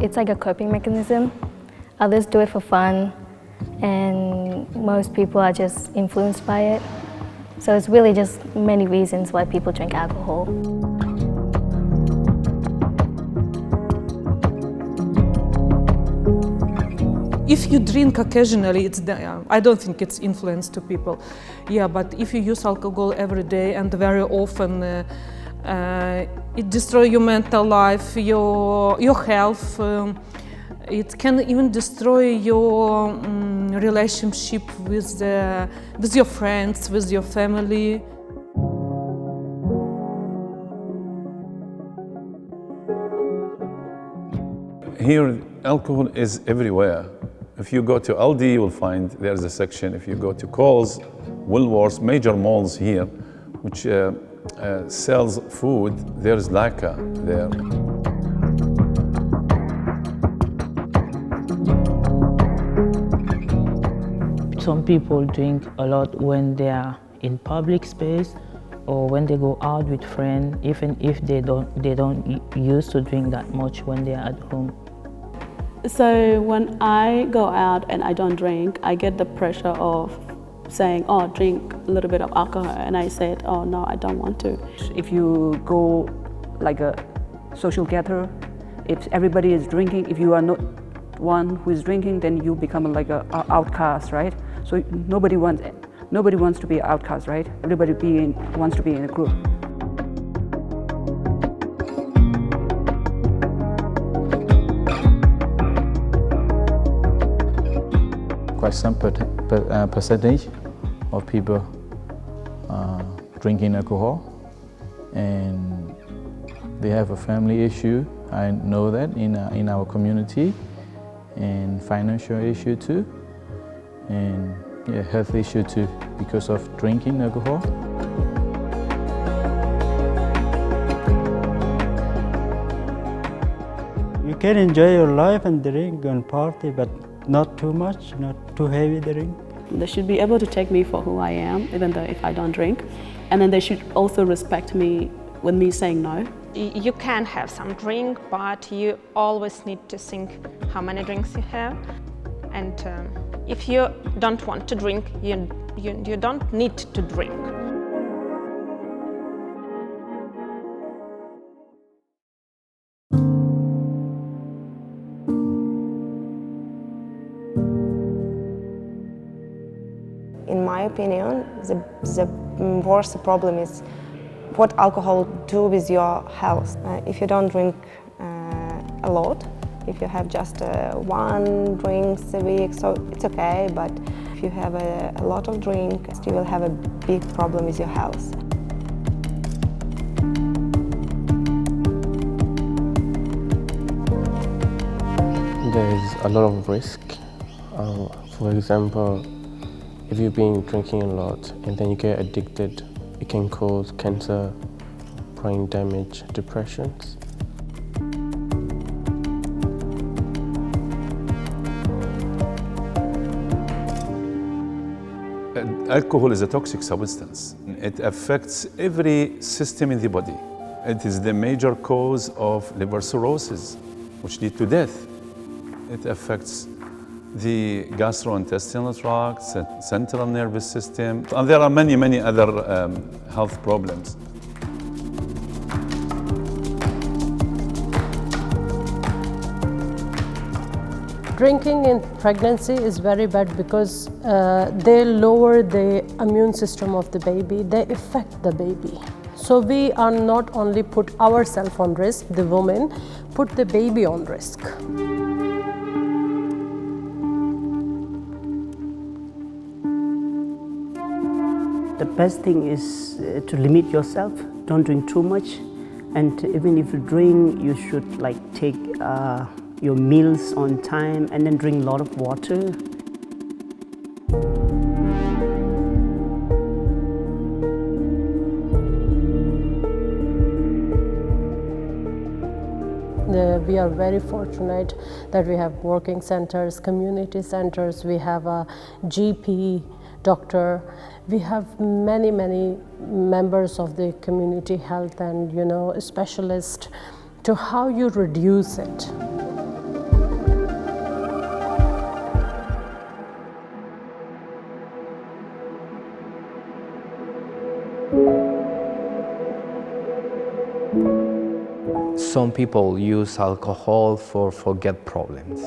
It's like a coping mechanism. Others do it for fun, and most people are just influenced by it. So it's really just many reasons why people drink alcohol. If you drink occasionally, I don't think it's influence to people. Yeah, but if you use alcohol every day and very often, it destroys your mental life, your health. It can even destroy your relationship with your friends, with your family. Here, alcohol is everywhere. If you go to Aldi, you will find there's a section. If you go to Coles, Woolworths, major malls here, which sells food, there's laca there. Some people drink a lot when they are in public space or when they go out with friends, even if they don't used to drink that much when they are at home. So when I go out and I don't drink, I get the pressure of saying, oh, drink a little bit of alcohol, and I said, oh no, I don't want to. If you go like a social gathering, if everybody is drinking, if you are not one who is drinking, then you become like an outcast, right? So nobody wants to be an outcast, right? Everybody wants to be in a group. Quite some percentage of people drinking alcohol, and they have a family issue. I know that in our community, and financial issue too, and health issue too because of drinking alcohol. You can enjoy your life and drink and party, but not too much, not too heavy drink. They should be able to take me for who I am, even though if I don't drink. And then they should also respect me with me saying no. You can have some drink, but you always need to think how many drinks you have. And if you don't want to drink, you don't need to drink. In my opinion, the worst problem is what alcohol do with your health. If you don't drink a lot, if you have just one drink a week, so it's okay, but if you have a lot of drink, you will have a big problem with your health. There is a lot of risk. For example, if you've been drinking a lot and then you get addicted, it can cause cancer, brain damage, depressions. Alcohol is a toxic substance. It affects every system in the body. It is the major cause of liver cirrhosis, which leads to death. It affects the gastrointestinal tract, central nervous system, and there are many, many other health problems. Drinking in pregnancy is very bad because they lower the immune system of the baby, they affect the baby. So we are not only put ourselves on risk, the woman, put the baby on risk. The best thing is to limit yourself, don't drink too much, and even if you drink, you should take your meals on time and then drink a lot of water. We are very fortunate that we have working centers, community centers, we have a GP, doctor, we have many members of the community health and specialists to how you reduce it. some people use alcohol for forget problems.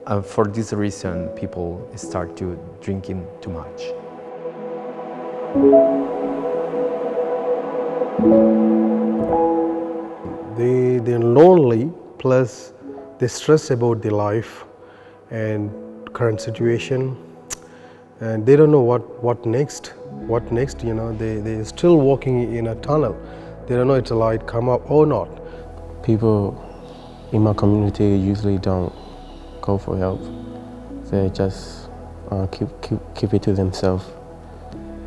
And for this reason, people start to drinking too much. They're lonely, plus they stress about their life and current situation, and they don't know what next, you know. They're still walking in a tunnel. They don't know if the light come up or not. People in my community usually don't go for help. They just keep it to themselves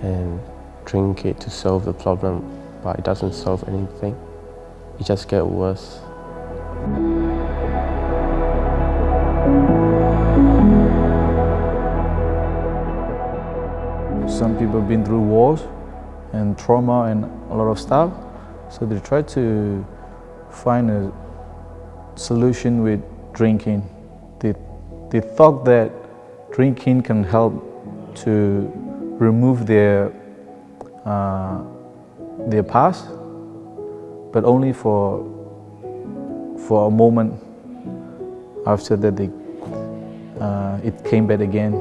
and drink it to solve the problem, but it doesn't solve anything. It just gets worse. Some people have been through wars and trauma and a lot of stuff, so they try to find a solution with drinking. They thought that drinking can help to remove their past, but only for a moment. After that, it came back again.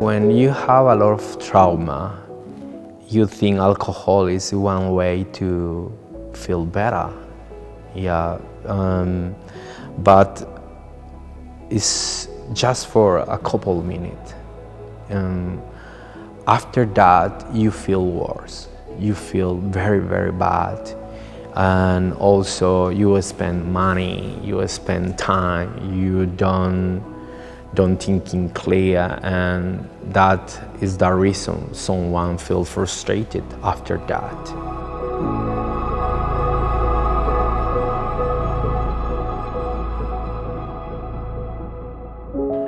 When you have a lot of trauma, you think alcohol is one way to feel better. Yeah, but it's just for a couple minutes. After that, you feel worse. You feel very, very bad. And also, you will spend money, you will spend time, you don't thinking clear, and that is the reason someone feels frustrated after that.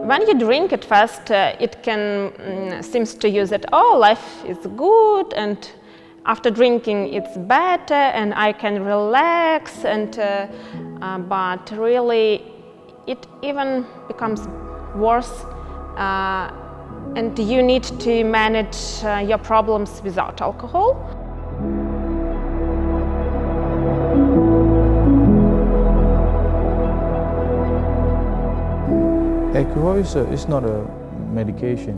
When you drink at first, it can seems to you that, oh, life is good, and after drinking it's better and I can relax, and but really it even becomes worse, and you need to manage your problems without alcohol. Alcohol is not a medication.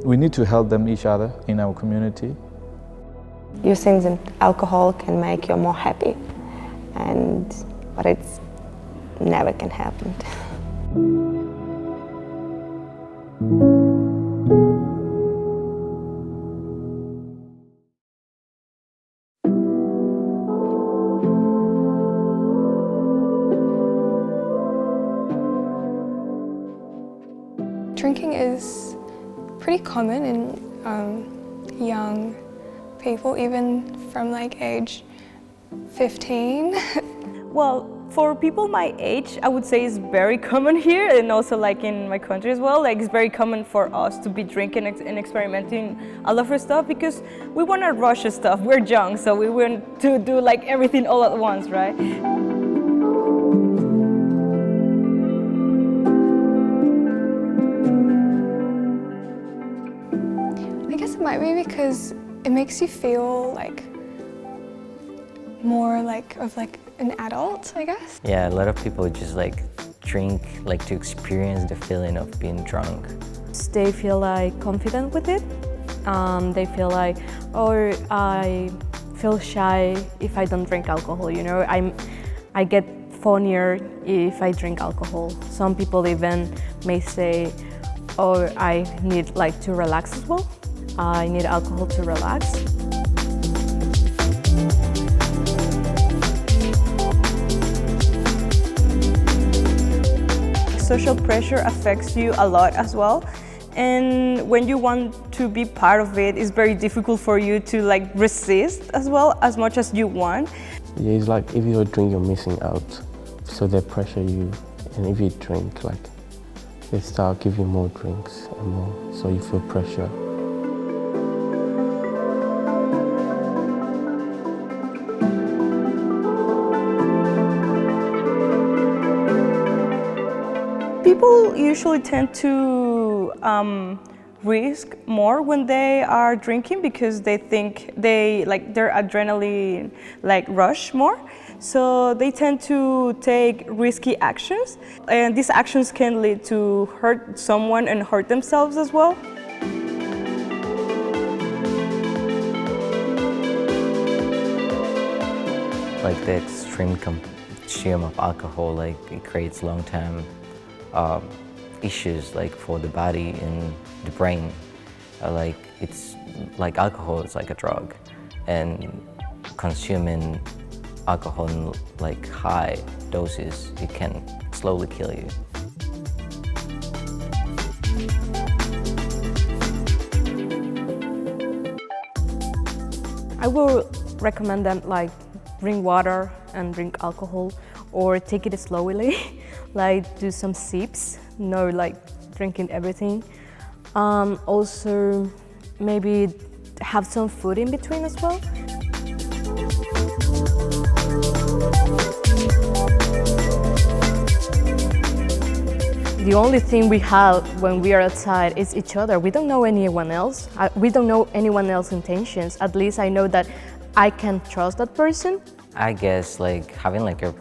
We need to help them each other in our community. You think that alcohol can make you more happy, but it's never can happen. Drinking is pretty common in young people, even from like age 15. Well, for people my age, I would say it's very common here, and also like in my country as well. Like, it's very common for us to be drinking and experimenting a lot of stuff, because we want to rush stuff. We're young, so we want to do like everything all at once, right? I guess it might be because it makes you feel like more like an adult, I guess. Yeah, a lot of people just like drink like to experience the feeling of being drunk. They feel like confident with it. They feel like, oh, I feel shy if I don't drink alcohol, you know. I get funnier if I drink alcohol. Some people even may say, oh, I need like to relax as well. I need alcohol to relax. Social pressure affects you a lot as well, and when you want to be part of it, it's very difficult for you to like resist as well as much as you want. Yeah, it's like if you don't drink, you're missing out. So they pressure you, and if you drink, like they start giving you more drinks and more, so you feel pressure. People usually tend to risk more when they are drinking because they think their adrenaline rush more. So they tend to take risky actions, and these actions can lead to hurt someone and hurt themselves as well. Like the extreme consume of alcohol, it creates long-term issues for the body and the brain. It's like alcohol is like a drug, and consuming alcohol in high doses, it can slowly kill you. I will recommend them drink water and drink alcohol, or take it slowly, do some sips, no drinking everything. Also, maybe have some food in between as well. The only thing we have when we are outside is each other. We don't know anyone else. We don't know anyone else's intentions. At least I know that I can trust that person. I guess having a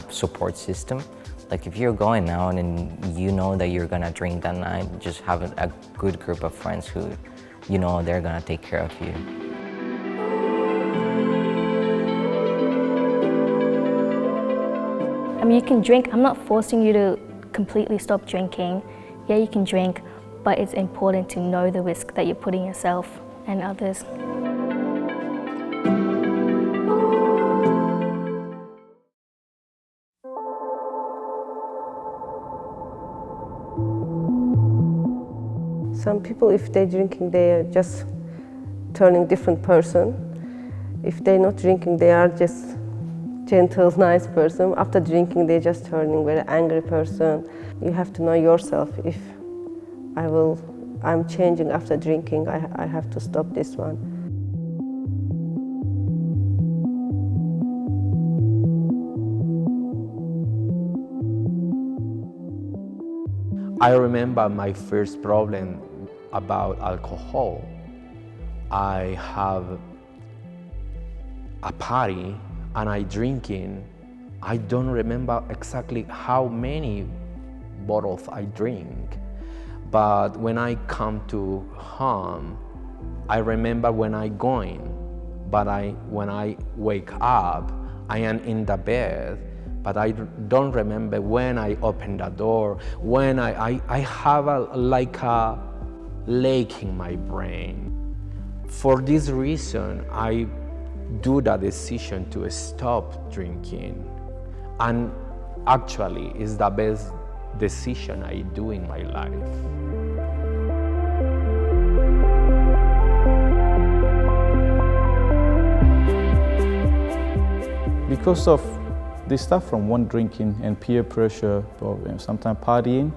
support system. If you're going out and you know that you're gonna drink that night, just having a good group of friends who you know they're gonna take care of you. I mean, you can drink. I'm not forcing you to completely stop drinking. Yeah, you can drink, but it's important to know the risk that you're putting yourself and others. Some people, if they're drinking, they are just turning different person. If they're not drinking, they are just gentle, nice person. After drinking, they're just turning very angry person. You have to know yourself. If I'm changing after drinking, I have to stop this one. I remember my first problem about alcohol. I have a party and I drinking. I don't remember exactly how many bottles I drink, but when I come to home, I remember when I going, but when I wake up, I am in the bed, but I don't remember when I open the door, when I have a lake in my brain. For this reason, I do the decision to stop drinking, and actually it's the best decision I do in my life. Because of the stuff from one drinking and peer pressure, or sometimes partying,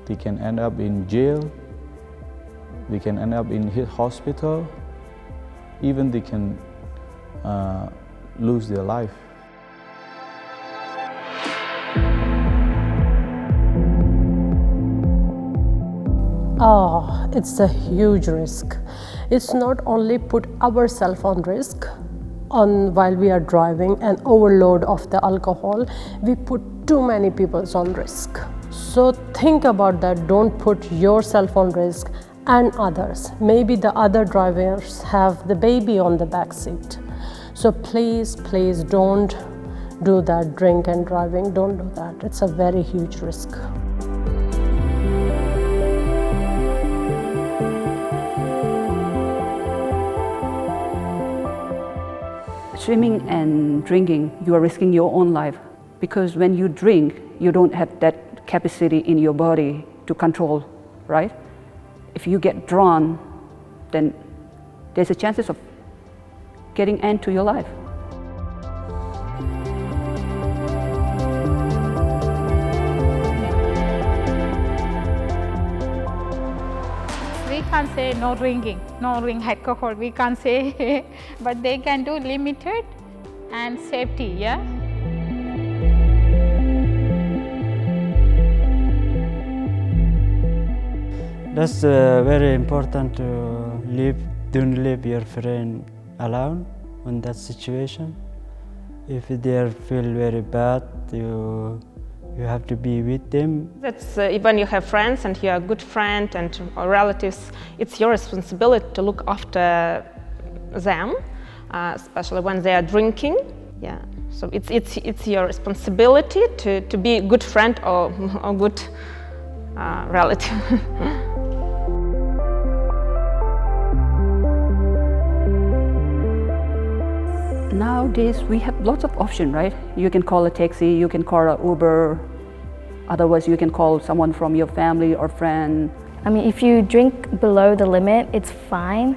they can end up in jail, they can end up in hospital, even they can lose their life. Oh, it's a huge risk. It's not only put ourselves on risk while we are driving and overload of the alcohol, we put too many people on risk. So think about that. Don't put yourself on risk and others. Maybe the other drivers have the baby on the back seat. So please, please don't do that. Drink and driving, don't do that. It's a very huge risk. Swimming and drinking, you are risking your own life, because when you drink, you don't have that capacity in your body to control, right? If you get drawn, then there's a chances of getting end to your life. We can't say no drinking, no drink alcohol, we can't say, but they can do limited and safety, yeah? That's very important to don't leave your friend alone in that situation. If they feel very bad, you have to be with them. That's when you have friends and you're a good friend and or relatives, it's your responsibility to look after them, especially when they are drinking. Yeah, so it's your responsibility to be a good friend or good relative. Nowadays, we have lots of options, right? You can call a taxi, you can call an Uber, otherwise you can call someone from your family or friend. I mean, if you drink below the limit, it's fine,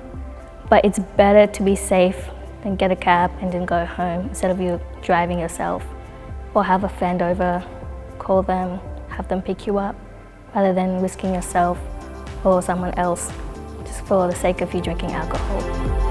but it's better to be safe than get a cab and then go home instead of you driving yourself, or have a friend over, call them, have them pick you up, rather than risking yourself or someone else just for the sake of you drinking alcohol.